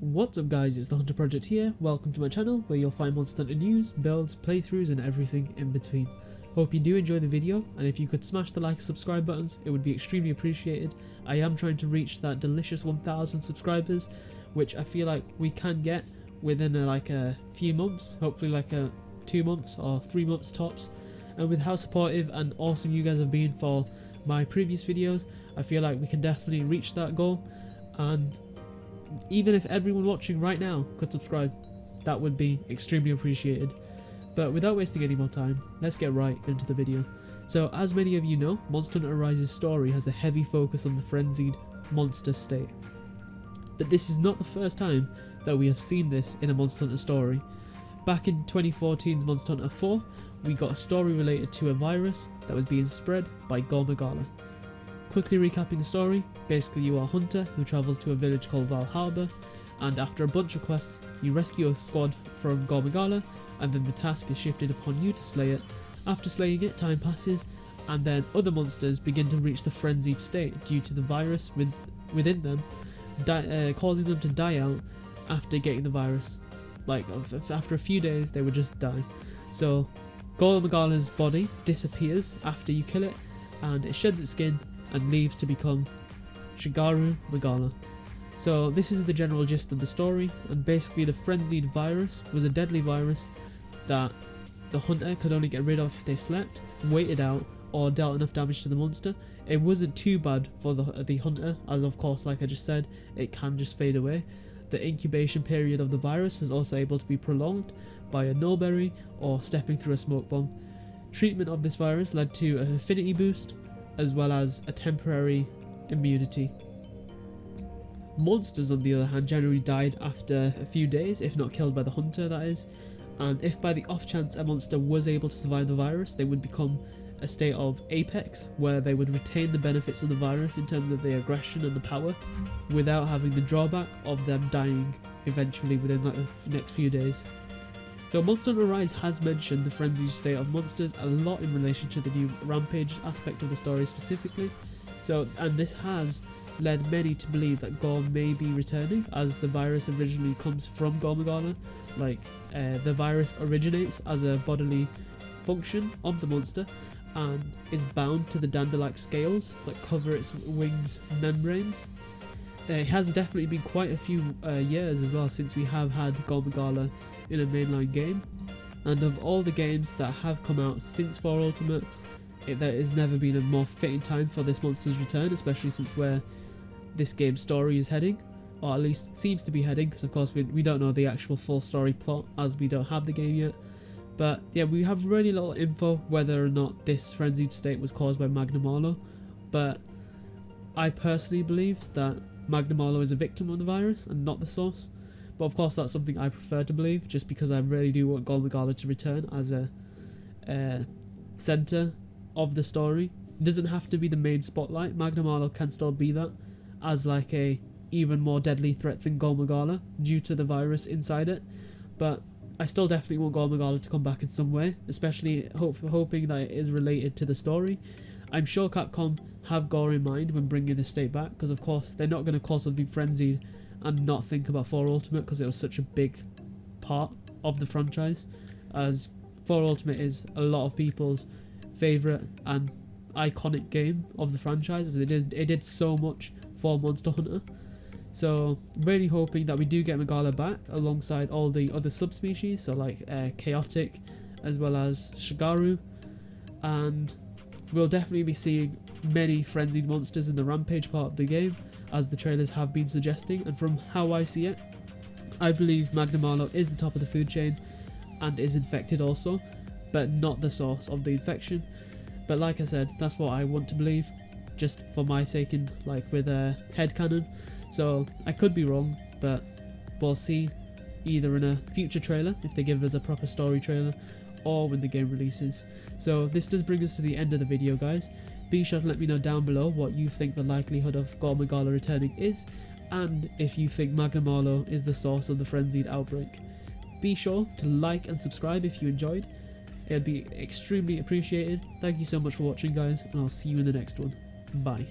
What's up guys, it's the Hunter Project here. Welcome to my channel where you'll find Monster Hunter news, builds, playthroughs and everything in between. Hope you do enjoy the video, and if you could smash the like and subscribe buttons, it would be extremely appreciated. I am trying to reach that delicious 1000 subscribers, which I feel like we can get within a few months, hopefully 2 months or 3 months tops. And with how supportive and awesome you guys have been for my previous videos, I feel like we can definitely reach that goal. And even if everyone watching right now could subscribe, that would be extremely appreciated. But without wasting any more time, let's get right into the video. So as many of you know, Monster Hunter Rise's story has a heavy focus on the frenzied monster state. But this is not the first time that we have seen this in a Monster Hunter story. Back in 2014's Monster Hunter 4, we got a story related to a virus that was being spread by Gore Magala. Quickly recapping the story, basically you are a hunter who travels to a village called Val Harbour, and after a bunch of quests, you rescue a squad from Gore Magala, and then the task is shifted upon you to slay it. After slaying it, time passes, and then other monsters begin to reach the frenzied state due to the virus within them, causing them to die out after getting the virus. Like, after a few days, they would just die. So, Gore Magala's body disappears after you kill it, and it sheds its skin and leaves to become Gore Magala. So this is the general gist of the story, and basically the frenzied virus was a deadly virus that the hunter could only get rid of if they slept, waited out, or dealt enough damage to the monster. It wasn't too bad for the hunter, as of course, like I just said, it can just fade away. The incubation period of the virus was also able to be prolonged by a nullberry or stepping through a smoke bomb. Treatment of this virus led to an affinity boost, as well as a temporary immunity. Monsters, on the other hand, generally died after a few days, if not killed by the hunter, that is. And if by the off chance a monster was able to survive the virus, they would become a state of apex, where they would retain the benefits of the virus in terms of the aggression and the power, without having the drawback of them dying eventually within the next few days. So Monster Hunter Rise has mentioned the frenzied state of monsters a lot in relation to the new rampage aspect of the story specifically. And this has led many to believe that Gore may be returning, as the virus originally comes from Gore Magala. The virus originates as a bodily function of the monster and is bound to the dander-like scales that cover its wings' membranes. It has definitely been quite a few years as well since we have had Gore Magala in a mainline game, and of all the games that have come out since 4 Ultimate, there has never been a more fitting time for this monster's return, especially since where this game's story is heading, or at least seems to be heading, because of course we don't know the actual full story plot as we don't have the game yet. But yeah, we have really little info whether or not this frenzied state was caused by Magnum, but I personally believe that Magnum is a victim of the virus and not the source. But of course that's something I prefer to believe, just because I really do want Gore Magala to return as a centre of the story. It doesn't have to be the main spotlight. Magnum can still be that, as like a even more deadly threat than Gore Magala due to the virus inside it. But I still definitely want Gore Magala to come back in some way, especially hoping that it is related to the story. I'm sure Capcom have Gore in mind when bringing the state back, because of course they're not going to call something frenzied and not think about 4 Ultimate, because it was such a big part of the franchise, as 4 Ultimate is a lot of people's favourite and iconic game of the franchise, as it did so much for Monster Hunter. So really hoping that we do get Magala back alongside all the other subspecies, so like Chaotic as well as Shigaru, and we'll definitely be seeing many frenzied monsters in the rampage part of the game, as the trailers have been suggesting. And from how I see it, I believe Magnum is the top of the food chain and is infected also, but not the source of the infection. But like I said, that's what I want to believe, just for my sake, in with headcanon. So I could be wrong, but we'll see either in a future trailer, if they give us a proper story trailer, or when the game releases. So this does bring us to the end of the video, guys. Be sure to let me know down below what you think the likelihood of Gore Magala returning is, and if you think Magnum is the source of the frenzied outbreak. Be sure to like and subscribe if you enjoyed. It would be extremely appreciated. Thank you so much for watching, guys, and I'll see you in the next one. Bye.